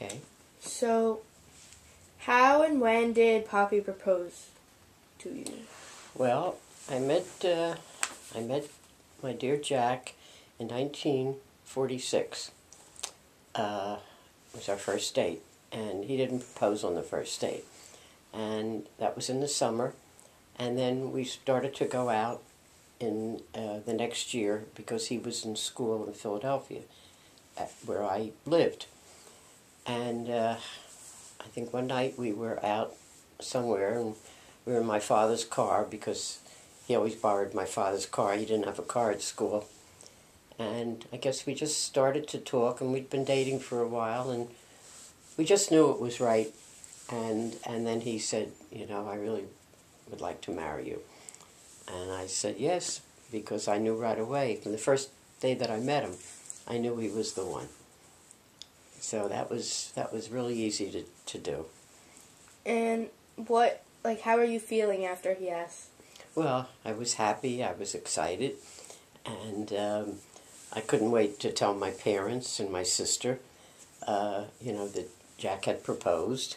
Okay. So, how and when did Poppy propose to you? Well, I met my dear Jack in 1946. It was our first date, and he didn't propose on the first date. And that was in the summer, and then we started to go out in the next year because he was in school in Philadelphia, where I lived. And I think one night we were out somewhere, and we were in my father's car because he always borrowed my father's car. He didn't have a car at school. And I guess we just started to talk, and we'd been dating for a while, and we just knew it was right. And then he said, you know, I really would like to marry you. And I said yes, because I knew right away, from the first day that I met him, I knew he was the one. So that was really easy to do. And how are you feeling after he asked? Well, I was happy, I was excited, and I couldn't wait to tell my parents and my sister, that Jack had proposed.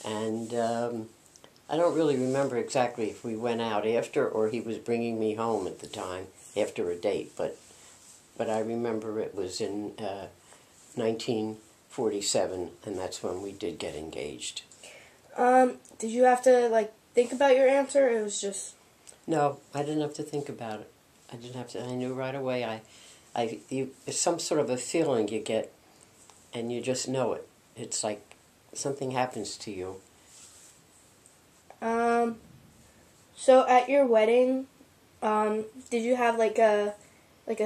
And I don't really remember exactly if we went out after or he was bringing me home at the time, after a date, but I remember it was in 1947, and that's when we did get engaged. Did you have to, think about your answer, or it was just... No, I didn't have to think about it. I didn't have to. I knew right away. It's some sort of a feeling you get, and you just know it. It's like something happens to you. So at your wedding, did you have a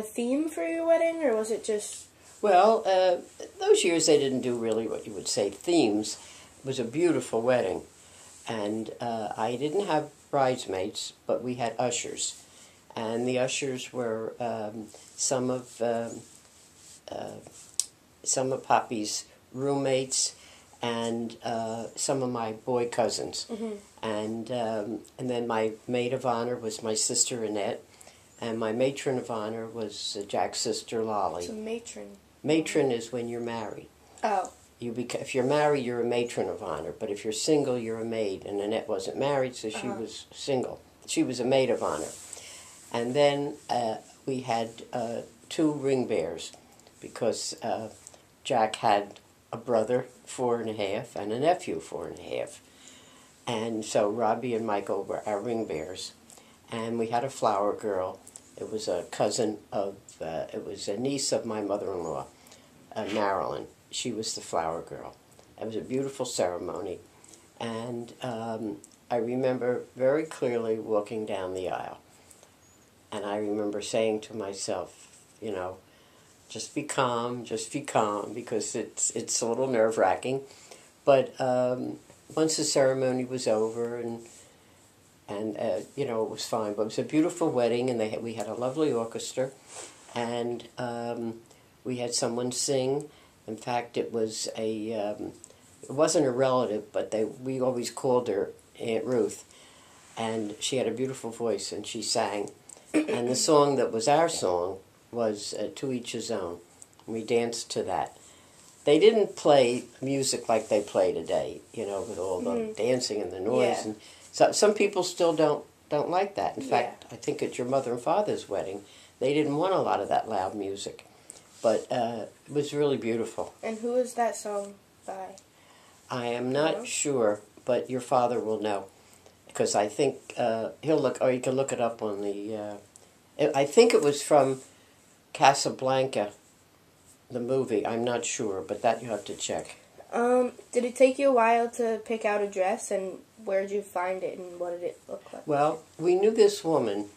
theme for your wedding, or was it just... Well, those years they didn't do really what you would say themes. It was a beautiful wedding, and I didn't have bridesmaids, but we had ushers, and the ushers were some of Poppy's roommates and some of my boy cousins. Mm-hmm. And then my maid of honor was my sister Annette, and my matron of honor was Jack's sister Lolly. So matron. Matron is when you're married. Oh. If you're married, you're a matron of honor, but if you're single, you're a maid. And Annette wasn't married, so she was single. She was a maid of honor. And then we had 2 ring bearers, because Jack had a brother, 4 1/2, and a nephew, 4 1/2. And so Robbie and Michael were our ring bearers. And we had a flower girl. It was a cousin of, it was a niece of my mother-in-law, Marilyn. She was the flower girl. It was a beautiful ceremony. And I remember very clearly walking down the aisle. And I remember saying to myself, just be calm, because it's a little nerve-wracking. But once the ceremony was over, and it was fine. But it was a beautiful wedding, and we had a lovely orchestra, and we had someone sing. In fact, it was it wasn't a relative, but we always called her Aunt Ruth, and she had a beautiful voice, and she sang. And the song that was our song was To Each His Own. We danced to that. They didn't play music like they play today, with all the dancing and the noise. Yeah. And so some people still don't like that. In fact, I think at your mother and father's wedding, they didn't want a lot of that loud music. But it was really beautiful. And who is that song by? I am not sure, but your father will know. Because I think he'll look, or you can look it up on the... I think it was from Casablanca, the movie. I'm not sure, but that you have to check. Did it take you a while to pick out a dress, and where did you find it, and what did it look like? Well, we knew this woman,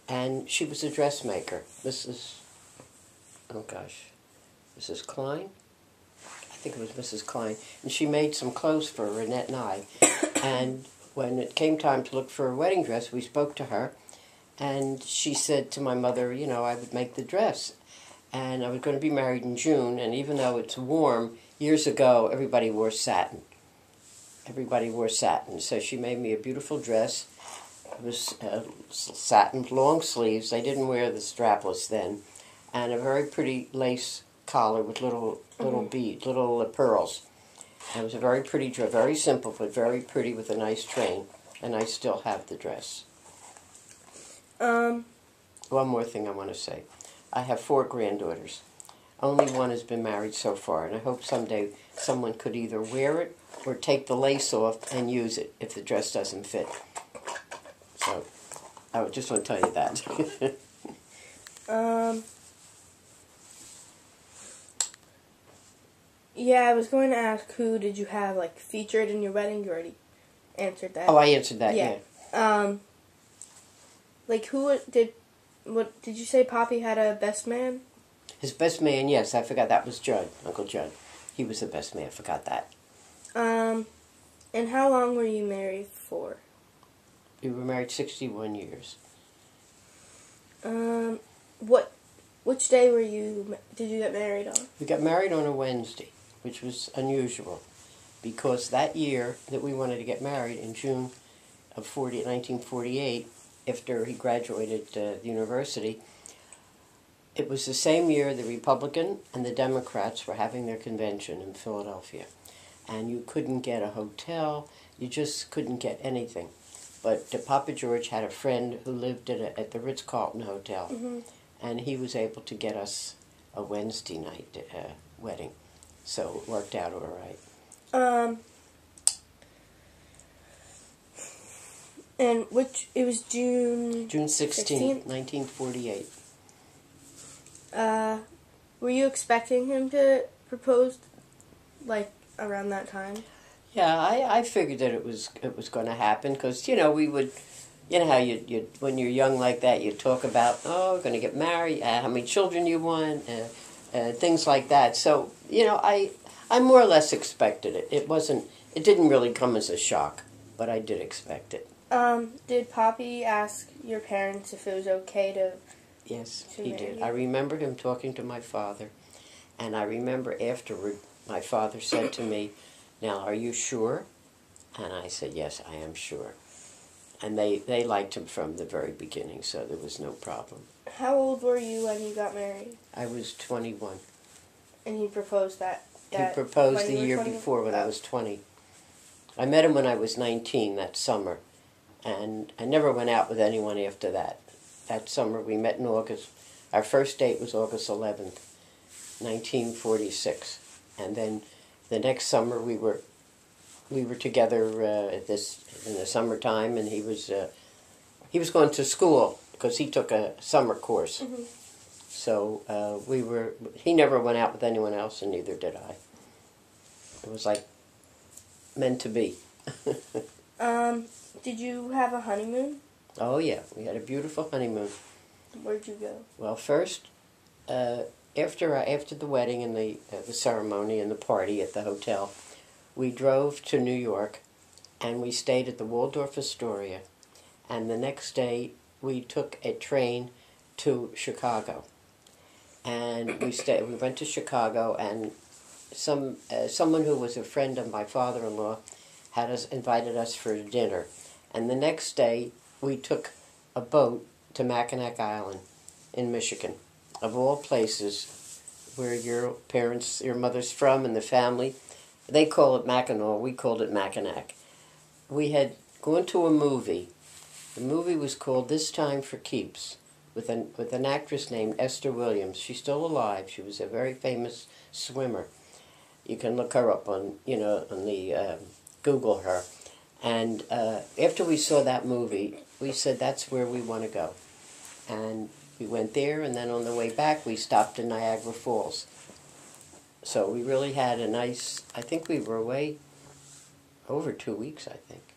and she was a dressmaker. Mrs. Klein? I think it was Mrs. Klein. And she made some clothes for Annette and I. And when it came time to look for a wedding dress, we spoke to her, and she said to my mother, I would make the dress. And I was going to be married in June, and even though it's warm, years ago, everybody wore satin. So she made me a beautiful dress. It was satin, long sleeves. They didn't wear the strapless then. And a very pretty lace collar with little beads, little pearls. It was a very pretty dress, very simple, but very pretty with a nice train. And I still have the dress. One more thing I want to say. I have 4 granddaughters. Only one has been married so far, and I hope someday someone could either wear it or take the lace off and use it if the dress doesn't fit. So, I just want to tell you that. Yeah, I was going to ask who did you have, like, featured in your wedding? You already answered that. Oh, I answered that, yeah. Like, what did you say Poppy had a best man? His best man, yes, I forgot that was Judd, Uncle Judd. He was the best man, I forgot that. And how long were you married for? We were married 61 years. Which day did you get married on? We got married on a Wednesday, which was unusual, because that year that we wanted to get married in June of 1948, after he graduated the university, it was the same year the Republican and the Democrats were having their convention in Philadelphia. And you couldn't get a hotel, you just couldn't get anything. But Papa George had a friend who lived at the Ritz-Carlton Hotel, and he was able to get us a Wednesday night wedding. So it worked out all right. And it was June 16th, 1948. Were you expecting him to propose, like, around that time? Yeah, I figured that it was going to happen, because, we would, how you when you're young like that, you talk about, we're going to get married, how many children you want, things like that. So, I more or less expected it. It didn't really come as a shock, but I did expect it. Did Poppy ask your parents if it was okay to... Yes, he did. I remember him talking to my father, and I remember afterward my father said to me, "Now, are you sure?" And I said, "Yes, I am sure." And they liked him from the very beginning, so there was no problem. How old were you when you got married? I was 21. And he proposed that? He proposed the year before when I was 20. I met him when I was 19 that summer, and I never went out with anyone after that. That summer we met in August. Our first date was August 11th, 1946. And then the next summer we were together in the summertime, and he was going to school because he took a summer course. So he never went out with anyone else, and neither did I. It was like meant to be. Did you have a honeymoon? Oh yeah, we had a beautiful honeymoon. Where'd you go? Well, first, after the wedding and the ceremony and the party at the hotel, we drove to New York, and we stayed at the Waldorf Astoria. And the next day, we took a train to Chicago. And we went to Chicago, and someone who was a friend of my father-in-law invited us for dinner. And the next day, we took a boat to Mackinac Island in Michigan, of all places, where your mother's from, and the family. They call it Mackinac, we called it Mackinac. We had gone to a movie. The movie was called This Time for Keeps, with an actress named Esther Williams. She's still alive. She was a very famous swimmer. You can look her up on the Google her. And after we saw that movie, we said that's where we want to go. And we went there, and then on the way back, we stopped in Niagara Falls. So we really had a nice, I think we were away over 2 weeks, I think.